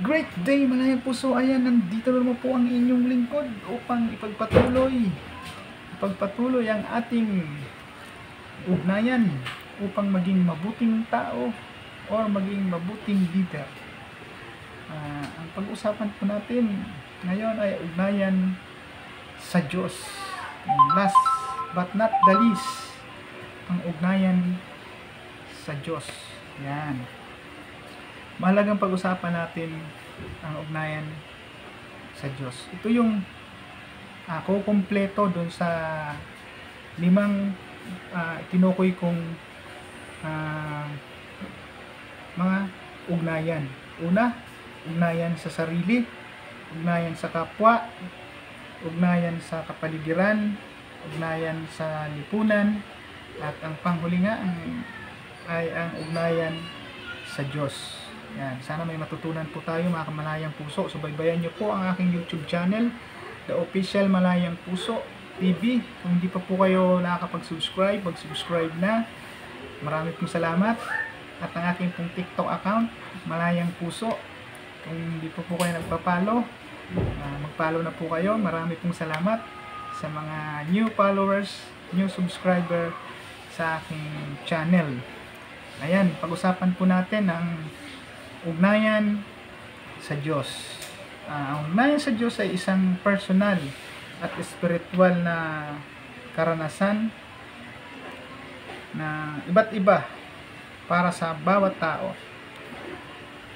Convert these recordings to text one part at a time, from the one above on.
Great day malayang puso. Ayan, nandito naman po ang inyong lingkod upang ipagpatuloy ang ating ugnayan upang maging mabuting tao or maging mabuting leader. Ang pag-usapan po natin ngayon ay ugnayan sa Diyos. Last but not the least, ang ugnayan sa Diyos. Yan. Mahalagang pag-usapan natin ang ugnayan sa Diyos. Ito yung kukumpleto doon sa limang tinukoy kong mga ugnayan. Una, ugnayan sa sarili, ugnayan sa kapwa, ugnayan sa kapaligiran, ugnayan sa lipunan, at ang panghuli nga ay ang ugnayan sa Diyos. Yan, sana may matutunan po tayo mga kamalayang puso. Subaybayan niyo po ang aking YouTube channel, The Official Malayang Puso TV. Kung hindi pa po kayo nakakapag-subscribe, mag-subscribe na. Marami pong salamat. At ang aking pong TikTok account, Malayang Puso. Kung hindi po kayo nagpa-follow, mag-follow na po kayo. Marami pong salamat sa mga new followers, new subscriber sa aking channel. Ayan, pag-usapan po natin ang ugnayan sa Diyos. Ang ugnayan sa Diyos ay isang personal at spiritual na karanasan na iba't iba para sa bawat tao.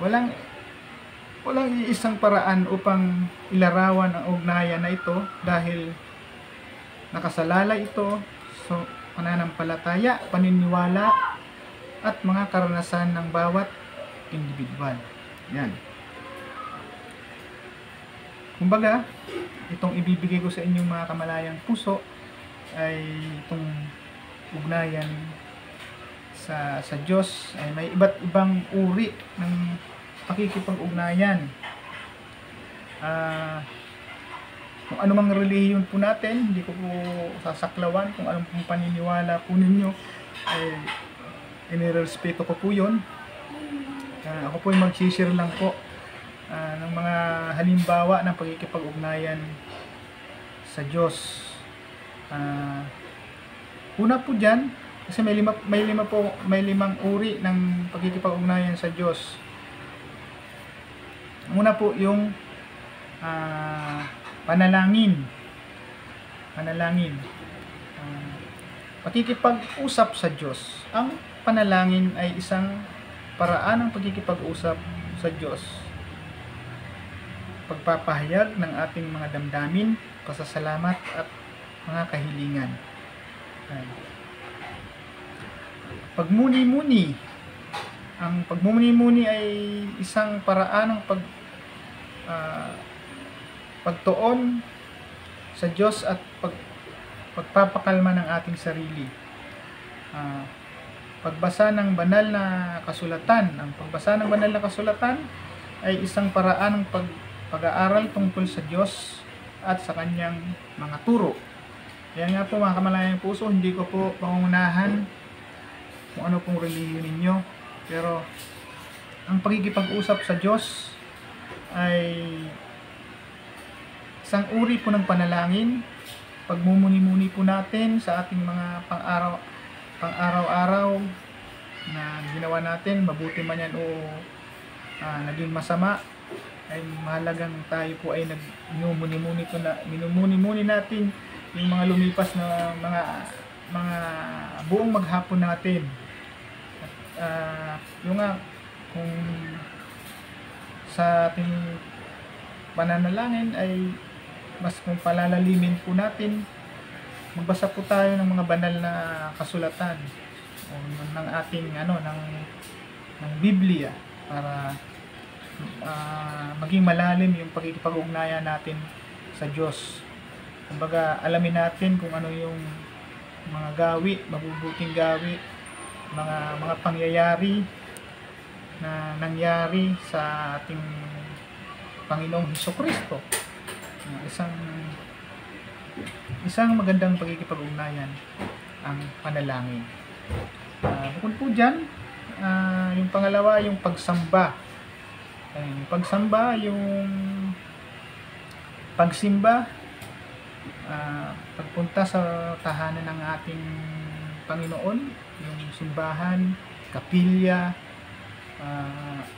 Walang iisang paraan upang ilarawan ang ugnayan na ito dahil nakasalalay ito sa pananampalataya, paniniwala at mga karanasan ng bawat individual. Yan. Kumbaga, itong ibibigay ko sa inyong mga kamalayang puso ay itong ugnayan sa Diyos ay may iba't ibang uri ng pakikipag-ugnayan. Kung anumang relihiyon po natin, hindi ko po sasaklawan kung anong pong paniniwala po ninyo, ay inirespeto ko po yun. Ako po ay mag-share lang po ng mga halimbawa ng pagkikipag-ugnayan sa Diyos. Una po dyan, kasi may limang uri ng pagkikipag-ugnayan sa Diyos. Una po yung panalangin. Pakikipag-usap sa Diyos. Ang panalangin ay isang paraan ng pagkikipag-usap sa Diyos. Pagpapahayag ng ating mga damdamin, pasasalamat at mga kahilingan. Pagmuni-muni. Ang pagmumuni-muni ay isang paraan ng pagtuon sa Diyos at pagpapakalma ng ating sarili. Pagbasa ng banal na kasulatan. Ang pagbasa ng banal na kasulatan ay isang paraan ng pag-aaral tungkol sa Diyos at sa kanyang mga turo. Kaya nga po mga kamalayang puso, hindi ko po pangunahan kung ano pong relihiyon ninyo. Pero ang pagkikipag-usap sa Diyos ay isang uri po ng panalangin. Pagmumuni-muni po natin sa ating mga pang-araw-araw na ginawa natin, mabuti man yan o naging masama, ay mahalagang tayo po ay minumuni-muni natin yung mga lumipas na mga buong maghapon natin. At yung nga, kung sa ating pananalangin ay mas kung palalalimin po natin, magbasa po tayo ng mga banal na kasulatan o ng ating ng Biblia para maging malalim yung pagkikipag-ugnayan natin sa Diyos. Kumbaga, alamin natin kung ano yung mga gawi, mabubuting gawi, mga pangyayari na nangyari sa ating Panginoong Hesukristo. Isang magandang pagkikipag-ugnayan ang panalangin. Bukod po dyan, yung pangalawa, yung pagsamba. Yung pagsamba, yung pagsimba, pagpunta sa tahanan ng ating Panginoon, yung simbahan, kapilya,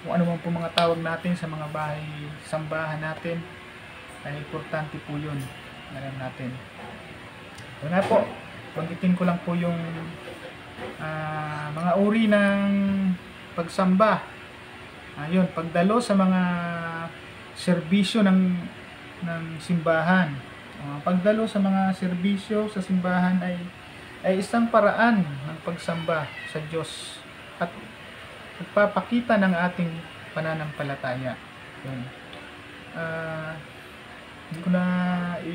kung ano man po mga tawag natin sa mga bahay sambahan natin, ay importante po yun. Alam natin. Ito na po, banggitin ko lang po yung mga uri ng pagsamba. Yun, pagdalo sa mga serbisyo ng simbahan. Pagdalo sa mga serbisyo sa simbahan ay isang paraan ng pagsamba sa Diyos at pagpapakita ng ating pananampalataya. Yun. Hindi ko na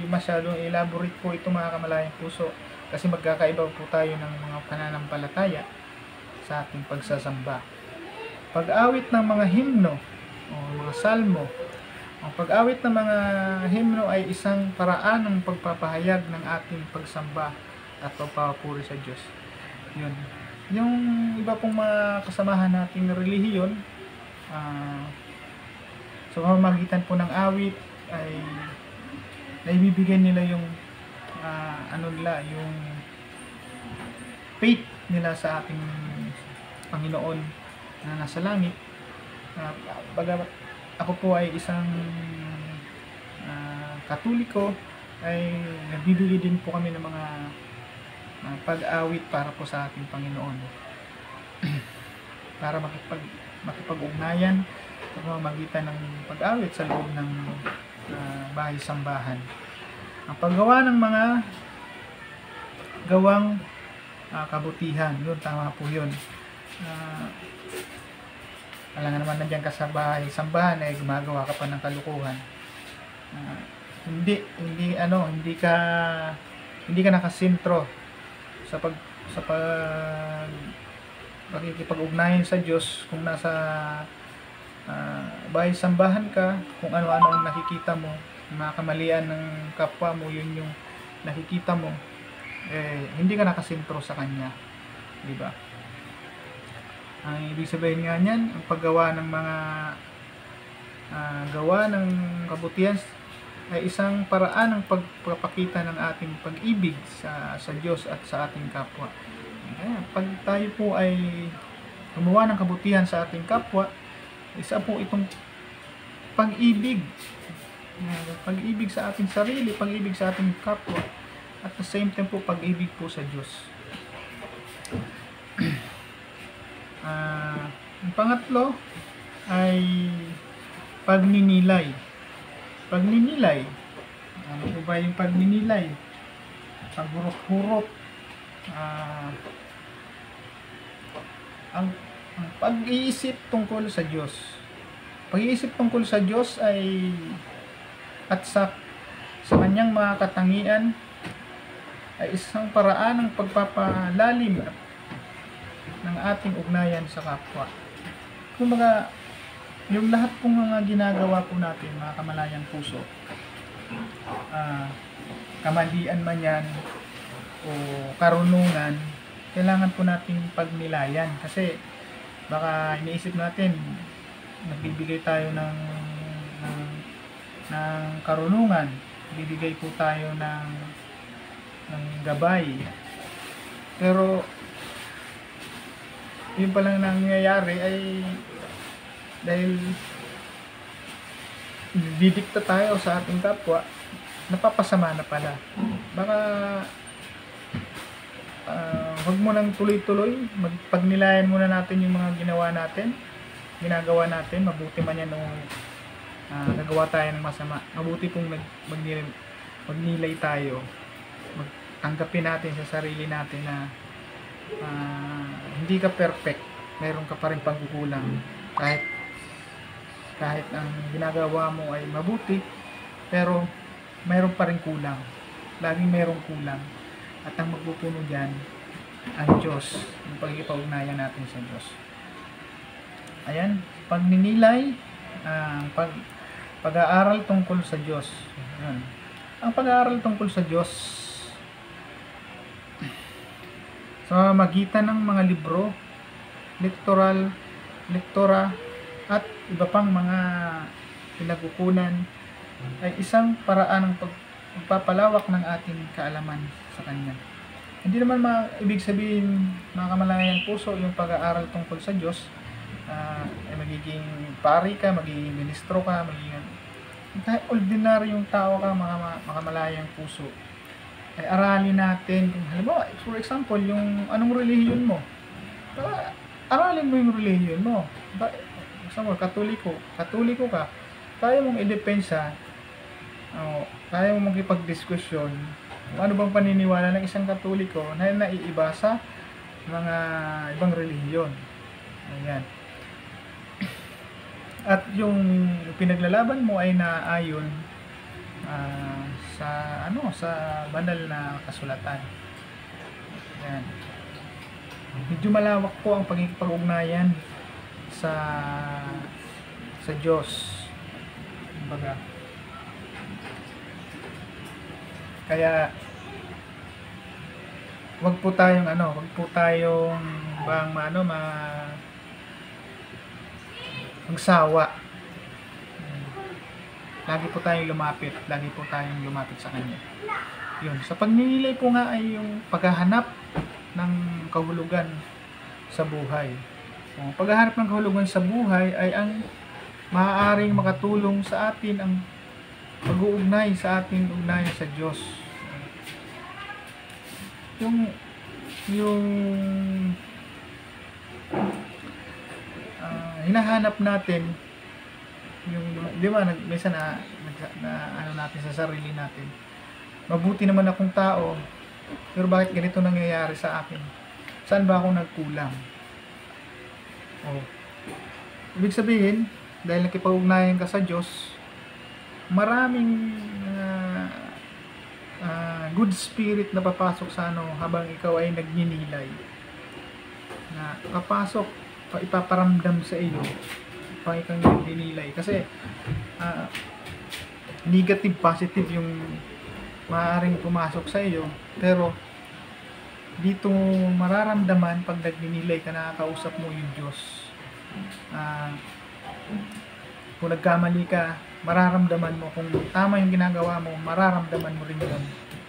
masyadong elaborate po ito mga kamalayang puso kasi magkakaiba po tayo ng mga pananampalataya sa ating pagsasamba. Pag-awit ng mga himno o mga salmo. Ang pag-awit ng mga himno ay isang paraan ng pagpapahayag ng ating pagsamba at pagpapuri sa Diyos. Yun. Yung iba pong mga kasamahan nating relihiyon, sa pamamagitan po ng awit ay naibibigay nila yung yung faith nila sa ating Panginoon na nasa langit. Ako po ay isang Katoliko, ay nagbibigay din po kami ng mga pag-awit para po sa ating Panginoon para makipag-ugnayan sa pamamagitan ng pag-awit sa loob ng bahay sambahan. Ang paggawa ng mga gawang kabutihan, yun, tama po yun. Alam nga naman nandiyan ka sa bahay sambahan ay gumagawa ka pa ng kalukuhan. Hindi ka nakasentro sa pakikipag-ugnayan sa Diyos. Kung nasa bahay sambahan ka, kung ano-ano ang nakikita mo, mga kamalian ng kapwa mo, yun yung nakikita mo, hindi ka nakasentro sa Kanya, di ba? Ang ibig sabihin nga niyan, ang paggawa ng mga gawa ng kabutihan ay isang paraan ng pagpapakita ng ating pag-ibig sa Diyos at sa ating kapwa. Pag tayo po ay gumawa ng kabutihan sa ating kapwa, isa po itong pag-ibig. Pag-ibig sa ating sarili, pag-ibig sa ating kapwa, at the same time po pag-ibig po sa Diyos. Ang pangatlo ay pagninilay. Pagninilay. Ano po ba yung pagninilay? Paghurot-hurot. Ang pag-iisip tungkol sa Diyos. Pag-iisip tungkol sa Diyos ay at sa kanyang mga katangian ay isang paraan ng pagpapalalim ng ating ugnayan sa kapwa. Kumbaga, yung lahat pong mga ginagawa po natin, mga kamalayang puso, kamalian man yan o karunungan, kailangan po nating pagnilayan kasi baka iniisip natin nagbibigay tayo ng karunungan, bibigay po tayo ng gabay, pero yun palang nangyayari ay dahil didikta tayo sa ating kapwa, napapasama na pala. Baka wag mo nang tuloy-tuloy, pagnilayan muna natin yung mga ginagawa natin, mabuti man yan o nagawa tayo ng masama. Mabuti pong magnilay tayo, tanggapin natin sa sarili natin na hindi ka perfect, meron ka pa rin pagkukulang. Kahit ang ginagawa mo ay mabuti, pero meron pa rin kulang. Laging merong kulang. At ang magpupuno dyan, ang Diyos, yung pagkikipag-ugnayan natin sa Diyos. Ayan, pagninilay, pag-aaral tungkol sa Diyos. Ayan. Ang pag-aaral tungkol sa Diyos sa magitan ng mga libro, lektora, at iba pang mga pinagkukunan ay isang paraan ng pagpapalawak ng ating kaalaman sa Kanya. Hindi naman ibig sabihin, mga kamalayang puso, yung pag-aaral tungkol sa Diyos ay magiging pari ka, magiging ministro ka, magiging kahit ordinaryong tao ka, mga kamalayang puso, ay aralin natin. Halimbawa, for example, yung anong relihiyon mo, aralin mo yung relihiyon mo. Example, katoliko ka, kaya mong idepensa, kaya mong makipag-diskusyon kung ano bang paniniwala ng isang Katoliko na naiiba sa mga ibang relihiyon. Ayan. At yung pinaglalaban mo ay naayon sa banal na kasulatan. Ayan. Medyo malawak po ang pagkikipag-ugnayan sa Diyos. Kumbaga, kaya wag po tayong magsawa. Lagi po tayong lumapit sa Kanya. Yun, sa pagninilay po nga ay yung paghahanap ng kahulugan sa buhay. Ang paghahanap ng kahulugan sa buhay ay ang maaaring makatulong sa atin ang pag-uugnay sa ating ugnayan sa Diyos. Yung hinahanap natin, yung di ba minsan na natin sa sarili natin, mabuti naman akong tao, pero bakit ganito nangyayari sa akin? Saan ba ako nagkulang? Ibig sabihin, dahil nakipag-ugnayan ka sa Diyos, maraming good spirit na papasok sa habang ikaw ay nagninilay, na papasok, ipaparamdam sa iyo pag ikaw nagninilay, kasi negative, positive yung maaaring pumasok sa iyo, pero dito mararamdaman pag nagninilay ka, nakakausap mo yung Diyos. Kung nagkamali ka, mararamdaman mo. Kung tama yung ginagawa mo, mararamdaman mo rin yun,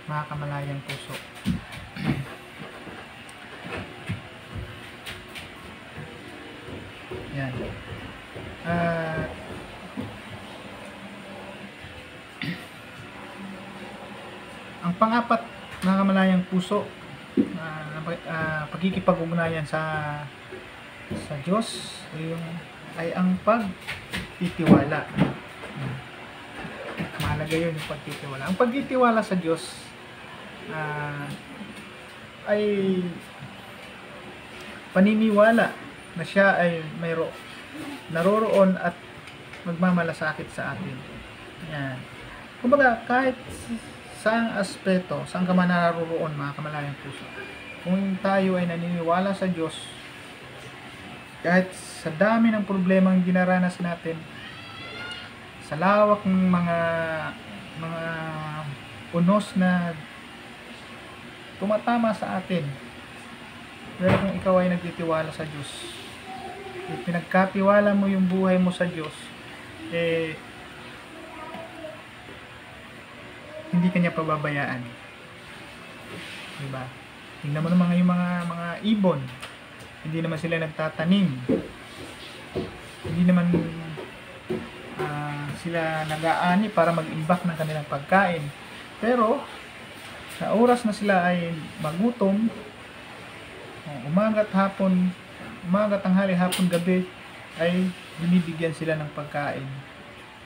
mga kamalayang puso. Yan. Ang pang-apat, mga kamalayang puso, pagkikipag-ugnayan sa Diyos ay ang pagtitiwala. Mahalaga yun, yung pagtitiwala. Ang pagtitiwala sa Diyos ay paniniwala na Siya ay naroroon at magmamalasakit sa atin. Yan. Kumbaga, kahit saang aspeto, saan ka man naroroon, mga kamalayang puso, kung tayo ay naniniwala sa Diyos, kahit sa dami ng problemang dinaranas natin, sa lawak ng mga unos na tumatama sa atin, pero kung ikaw ay nagtitiwala sa Diyos, pinagkatiwala mo yung buhay mo sa Diyos, hindi kanya pababayaan. Diba? Tingnan mo naman yung mga ibon, hindi naman sila nagtatanim, hindi naman sila nag-aani para mag-imbak ng kanilang pagkain, pero sa oras na sila ay magutom, umagat, tanghali, hapon, gabi, ay binibigyan sila ng pagkain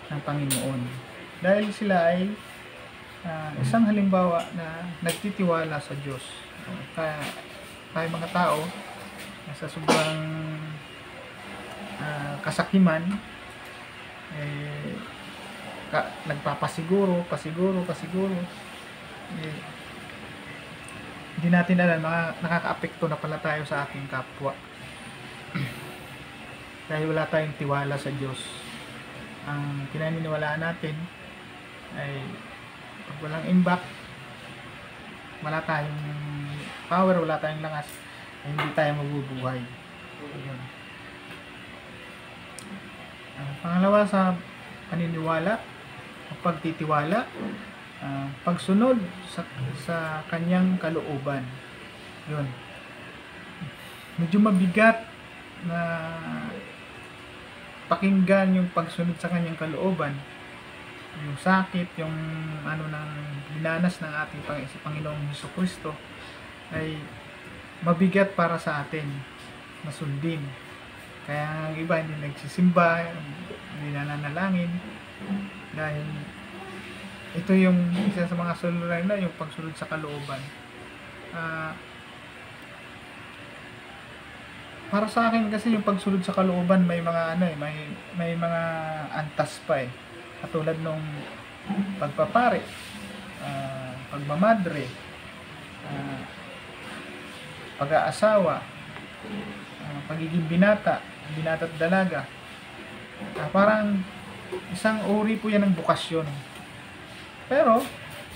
ng Panginoon, dahil sila ay isang halimbawa na nagtitiwala sa Diyos. Tayo mga tao, sa sobrang kasakiman, nagpapasiguro, hindi natin alam, nakaka-apekto na pala tayo sa ating kapwa. Dahil wala tayong tiwala sa Diyos. Ang pinaniniwalaan natin ay pag walang imbak, wala tayong power, wala tayong langas, ay hindi tayo mabubuhay. Pangalawa, sa paniniwala o pagtitiwala, pagsunod sa kanyang kalooban. Yun. Medyo mabigat na pakinggan yung pagsunod sa kanyang kalooban. Yung sakit, yung ng dinanas ng ating Panginoong Jesucristo ay mabigat para sa atin na sundin. Kaya ang iba hindi nagsisimba, hindi nananalangin, dahil ito yung isa sa mga sulirain na yung pagsunod sa kalooban. Para sa akin kasi yung pagsunod sa kalooban may mga may mga antas pa eh. Katulad nung pagpapare, pagmamadre, pag-aasawa, pagiging binata at dalaga. Parang isang uri po yan ng bukasyon. Pero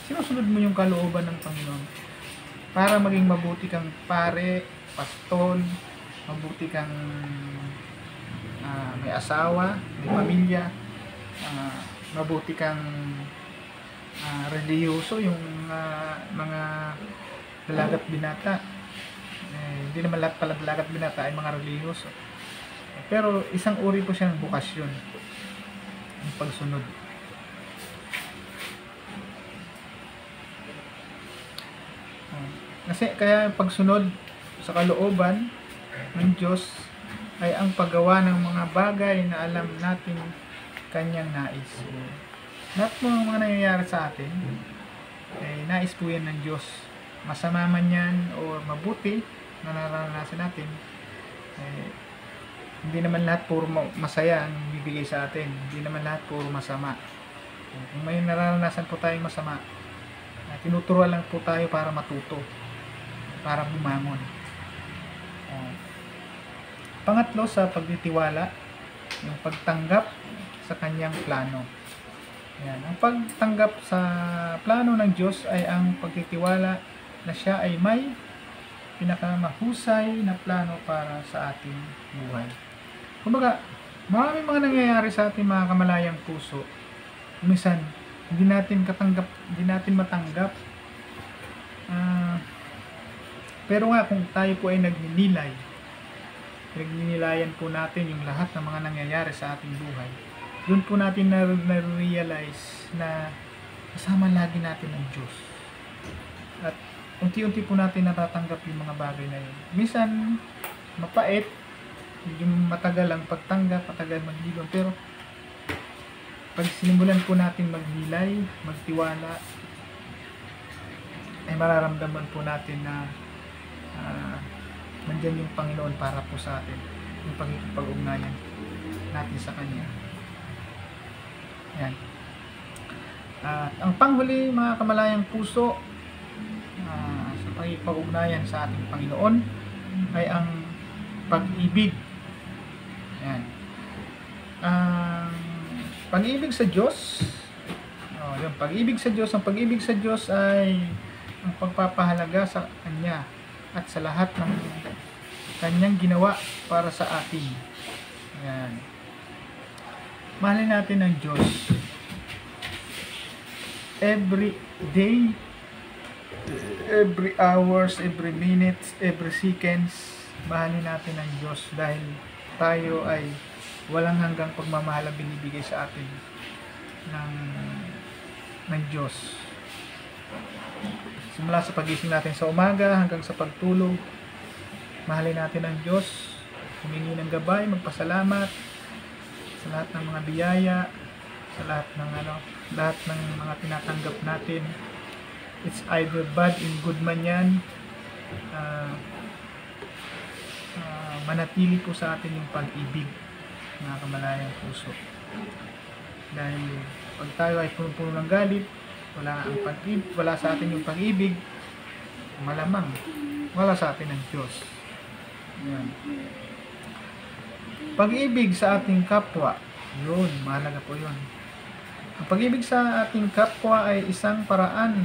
sinusunod mo yung kalooban ng Panginoon para maging mabuti kang pare, pastol, mabuti kang may asawa, may pamilya, mabuti kang reliyoso, yung mga dalaga at binata. Hindi naman lahat pala dalaga at binata ay mga reliyoso. Pero isang uri po siya ng bukasyon, yung pagsunod. Kasi kaya yung pagsunod sa kalooban ng Diyos ay ang paggawa ng mga bagay na alam natin kanyang nais. Lahat ng mga nangyayari sa atin ay nais po yan ng Diyos. Masama man yan o mabuti na naranasan natin, hindi naman lahat puro masaya ang bibigay sa atin. Hindi naman lahat puro masama. Kung may naranasan po tayong masama, tinuturuan lang po tayo para matuto, para bumangon. Pangatlo, sa pagtitiwala, yung pagtanggap sa kanyang plano. Yan. Ang pagtanggap sa plano ng Diyos ay ang pagtitiwala na siya ay may pinakamahusay na plano para sa ating buhay. Kumbaga, maraming mga nangyayari sa ating mga kamalayang puso. Minsan, hindi natin matanggap. Pero nga, kung tayo po ay nagninilayan po natin yung lahat ng mga nangyayari sa ating buhay, doon po natin na-realize na kasama lagi natin ang Diyos. At unti-unti po natin natatanggap yung mga bagay na yun. Minsan, mapait, yung matagal ang pagtanggap, matagal maghilom, pero pag sinimulan po natin magnilay, magtiwala, ay mararamdaman po natin na nandyan yung Panginoon para po sa atin, yung pag-ugnayan natin sa Kanya. Yan. Ang panghuli, mga kamalayang puso, sa pag-ugnayan sa ating Panginoon ay ang pag-ibig. Yan. Pag-ibig sa Diyos, yung pag-ibig sa Diyos, ang pag-ibig sa Diyos ay ang pagpapahalaga sa Kanya at sa lahat ng Kanyang ginawa para sa atin. Yan. Mahalin natin ang Diyos. Every day, every hours, every minutes, every seconds, mahalin natin ang Diyos dahil tayo ay walang hanggang pagmamahal ang binibigay sa atin ng Diyos. Simula sa pagising natin sa umaga hanggang sa pagtulog, mahalin natin ang Diyos, humingi ng gabay, magpasalamat sa lahat ng mga biyaya, sa lahat ng mga tinatanggap natin. It's either bad and good man yan. Manatili po sa atin yung pag-ibig, mga kamalayang puso. Dahil pag tayo ay puno ng galit, wala sa atin yung pag-ibig, malamang wala sa atin ang Diyos. Yan. Pag-ibig sa ating kapwa, yun, mahalaga po yun. Ang pag-ibig sa ating kapwa ay isang paraan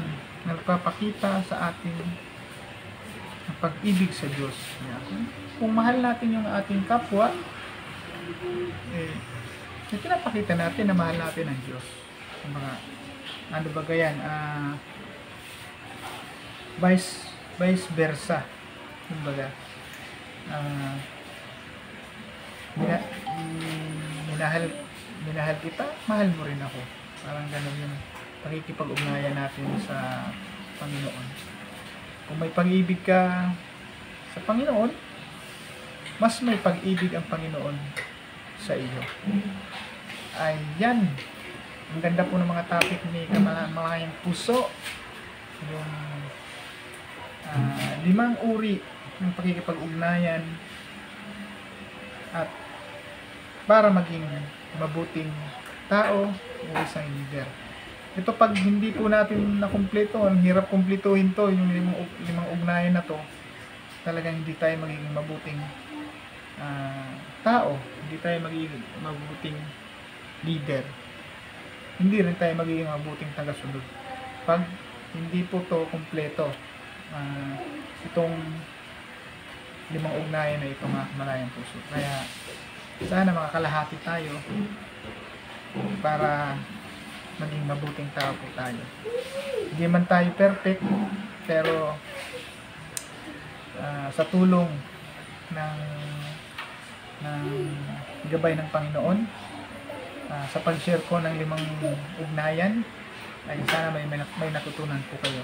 na nagpapakita sa ating pag-ibig sa Diyos. Yan. Kung mahal natin yung ating kapwa, pinapakita natin na mahal natin ang Diyos. Kumbaga, ano ba ganyan? Vice versa. Kumbaga, minahal kita, mahal mo rin ako. Parang ganun yung pakikipag-ugnayan natin sa Panginoon. Kung may pag-ibig ka sa Panginoon, mas may pag-ibig ang Panginoon sa iyo. Ayan. Ang ganda po ng mga topic ni Kamalayang Puso. Yung 5 uri ng pakikipag-ugnayan at para maging mabuting tao o isang leader. Ito pag hindi po natin nakumpleto, ang hirap kumpletuhin to, yung limang ugnayan na to, talagang hindi tayo magiging mabuting tao, hindi tayo magiging mabuting leader, hindi rin tayo magiging mabuting tagasunod pag hindi po to kumpleto. Itong 5 ugnayan na ito, mga Kamalayang Puso. Kaya sana makakalahati tayo para maging mabuting tao po tayo. Hindi man tayo perfect, pero sa tulong ng gabay ng Panginoon, sa pag-share ko ng 5 ugnayan, ay sana may natutunan po kayo.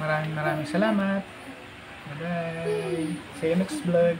Maraming salamat. Bye-bye. See you next vlog.